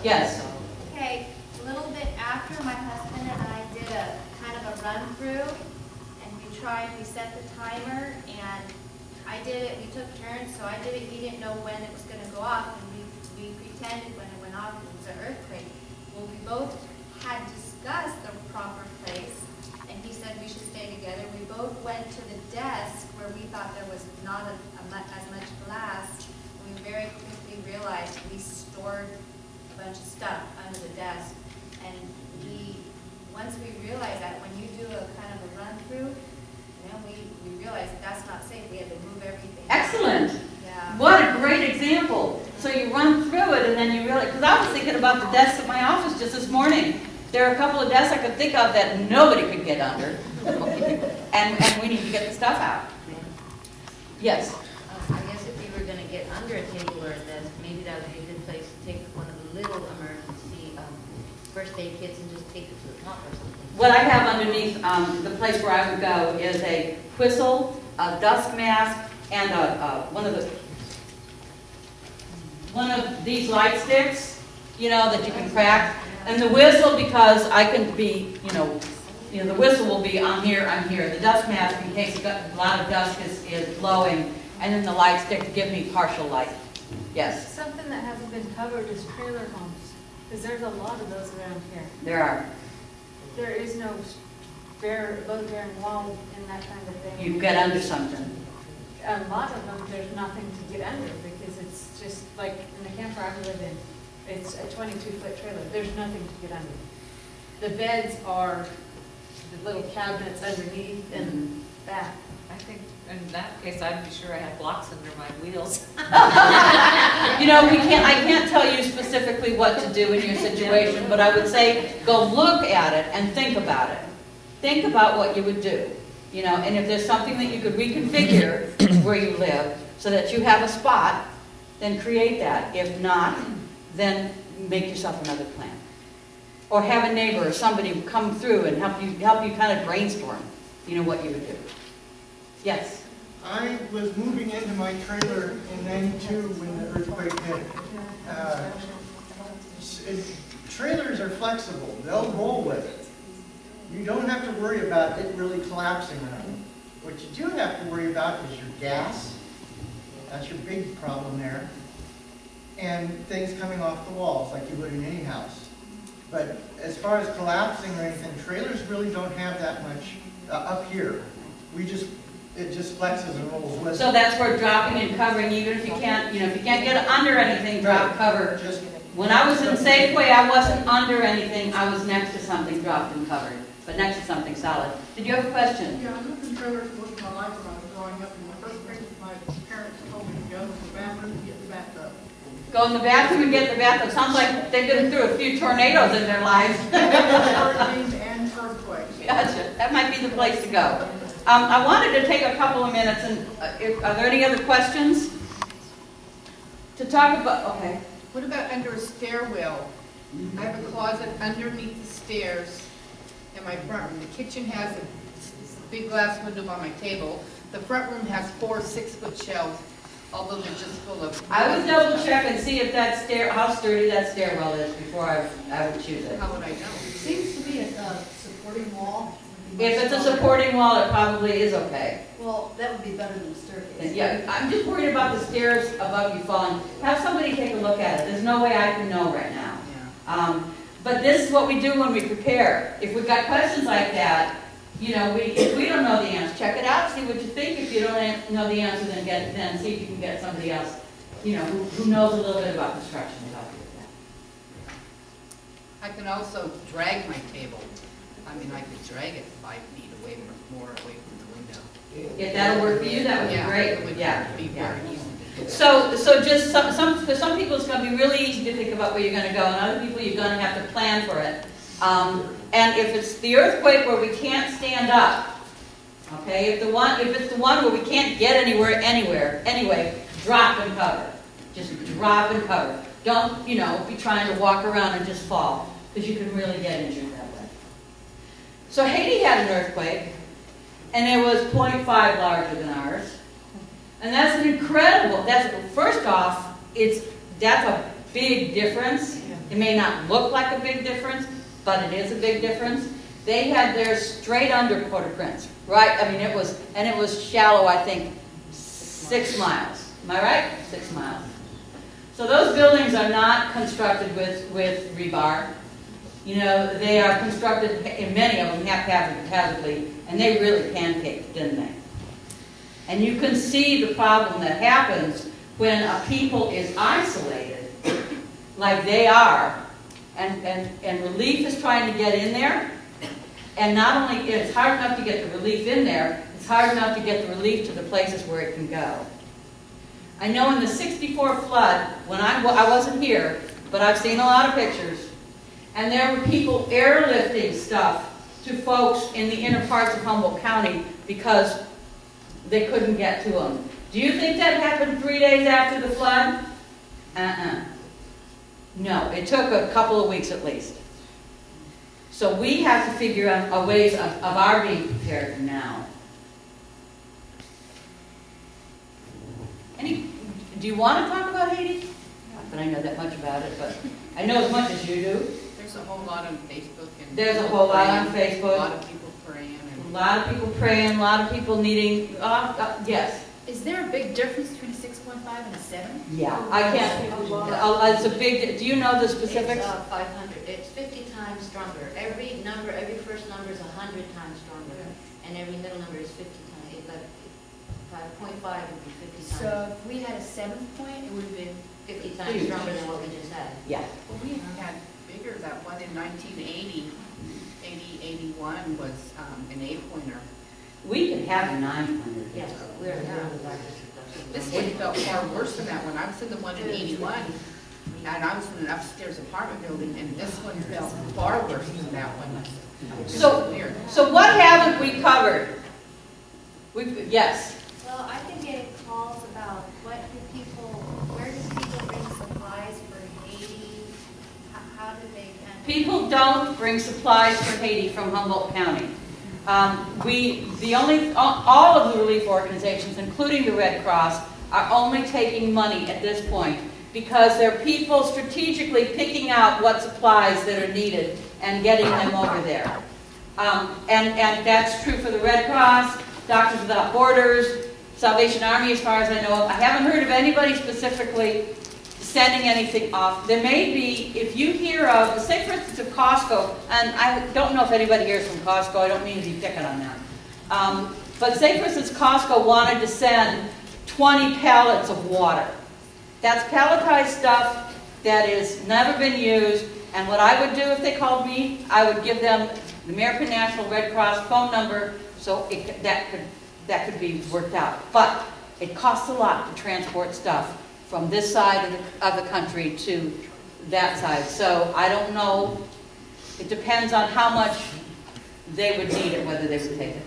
Yes. Okay, a little bit after my husband and I did a kind of a run through, and we set the timer, and I did it, we took turns, so I did it, he didn't know when it was going to go off, and we pretended when it went off it was an earthquake. Well, we both had discussed the proper place, and he said we should stay together. We both went to the desk where we thought there was not as much glass, and we very quickly realized we stored a bunch of stuff under the desk, and once we realized that, when you do a kind of a run through, then we realized that's not safe. We had to move everything. Excellent. Yeah. What a great example. So you run through it and then you realize, because I was thinking about the desks at my office just this morning. There are a couple of desks I could think of that nobody could get under. and we need to get the stuff out. Yes? I guess if you were going to get under a table or a desk, maybe that would be a good place to take one of the little emergency first aid kits and just take it to the top or something. What I have underneath the place where I would go is a whistle, a dust mask, and one of these light sticks, you know, that you can crack. And the whistle, because I can be, the whistle will be on here, I'm here. The dust mask, in case a lot of dust is blowing, and then the light stick to give me partial light. Yes? Something that hasn't been covered is trailer homes, because there's a lot of those around here. There are. There is no load-bearing wall in that kind of thing. You get under something. A lot of them, there's nothing to get under, because it's just like in the camper I live in, it's a 22-foot trailer. There's nothing to get under. The beds are the little cabinets underneath and that. I think in that case, I'd be sure I have blocks under my wheels. I can't tell you specifically what to do in your situation, but I would say go look at it and think about it. Think about what you would do, and if there's something that you could reconfigure where you live so that you have a spot, then create that. If not, then make yourself another plan. Or have a neighbor or somebody come through and help you kind of brainstorm, what you would do. Yes? I was moving into my trailer in '92 when the earthquake hit. Trailers are flexible. They'll roll with it. You don't have to worry about it really collapsing on you. What you do have to worry about is your gas. That's your big problem there. And things coming off the walls like you would in any house. But as far as collapsing or anything, trailers really don't have that much up here. It just flexes and rolls with it. So that's where dropping and covering, even if you can't, if you can't get under anything, drop, cover. When I was in Safeway, I wasn't under anything. I was next to something dropped and covered, but next to something solid. Did you have a question? Yeah, I lived in trailers most of my life when I was growing up, and my first thing my parents told me to go to the bathroom and get the bathtub. Go in the bathroom and get the bathtub. Sounds like they've been through a few tornadoes in their lives. Hurricanes and earthquakes. Gotcha. That might be the place to go. I wanted to take a couple of minutes, and are there any other questions to talk about? Okay. What about under a stairwell? I have a closet underneath the stairs in my front room. The kitchen has a big glass window by my table. The front room has 4 6-foot shelves, although they're just full of... I would double check and see if how sturdy that stairwell is before I would choose it. How would I know? It seems to be a supporting wall. If it's a supporting wall, it probably is okay. Well, that would be better than a staircase. Yeah, I'm just worried about the stairs above you falling. Have somebody take a look at it. There's no way I can know right now. Yeah. But this is what we do when we prepare. If we've got questions like that, if we don't know the answer, check it out, see what you think. If you don't know the answer, then see if you can get somebody else, who knows a little bit about construction to help you with that. I can also drag my table. I mean, I could drag it 5 feet more away from the window. If that'll work for you, that would be great. It would be very easy to do. So just for some people, it's going to be really easy to think about where you're going to go, and other people, you're going to have to plan for it. And if it's the earthquake where we can't stand up, okay, if it's the one where we can't get anyway, drop and cover. Just drop and cover. Don't, be trying to walk around and just fall, because you can really get injured that way. So Haiti had an earthquake, and it was 0.5 larger than ours. And that's an incredible, first off, that's a big difference. It may not look like a big difference, but it is a big difference. They had theirs straight under Port-au-Prince, right? I mean, it was shallow, I think, 6 miles. Am I right? 6 miles. So those buildings are not constructed with rebar. You know, they are constructed, in many of them, haphazardly, and they really pancaked, didn't they? And you can see the problem that happens when a people is isolated, like they are, and relief is trying to get in there, and not only it's hard enough to get the relief in there, it's hard enough to get the relief to the places where it can go. I know in the '64 flood, when I wasn't here, but I've seen a lot of pictures, and there were people airlifting stuff to folks in the inner parts of Humboldt County because they couldn't get to them. Do you think that happened 3 days after the flood? No, it took a couple of weeks at least. So we have to figure out ways of our being prepared now. Do you want to talk about Haiti? Not that I know that much about it, but I know as much as you do. There's a whole lot on Facebook. And there's a whole lot on Facebook. A lot of people praying. A lot of people praying, a lot of people needing, yes. Is there a big difference between a 6.5 and a 7? Yeah, I can't, it's a big, do you know the specifics? It's 500, it's 50 times stronger. Every first number is 100 times stronger, and every middle number is 50 times, like 5.5 would be 50 times. So if we had a 7th point, it would have been 50 times stronger than what we just had. Yeah. Well, we had bigger. That one in 1980, 81 was an 8-pointer. We could have a 9-pointer. Yes, we're This one felt far worse than that one. I was in the one in 81, and I was in an upstairs apartment building, and this one felt far worse than that one. So what haven't we covered? Yes. Well, I've been getting calls about where do people bring supplies for Haiti? How do they kind of... People don't bring supplies for Haiti from Humboldt County. All of the relief organizations, including the Red Cross, are only taking money at this point because there are people strategically picking out what supplies that are needed and getting them over there. And that's true for the Red Cross, Doctors Without Borders, Salvation Army, as far as I know. I haven't heard of anybody specifically sending anything off. There may be, if you hear of, say for instance of Costco, and I don't know if anybody here is from Costco, I don't mean to be picking on them. But say for instance Costco wanted to send 20 pallets of water. That's palletized stuff that has never been used, and what I would do if they called me, I would give them the American National Red Cross phone number so that could be worked out. But it costs a lot to transport stuff from this side of the country to that side. So I don't know. It depends on how much they would need it, whether they would take it.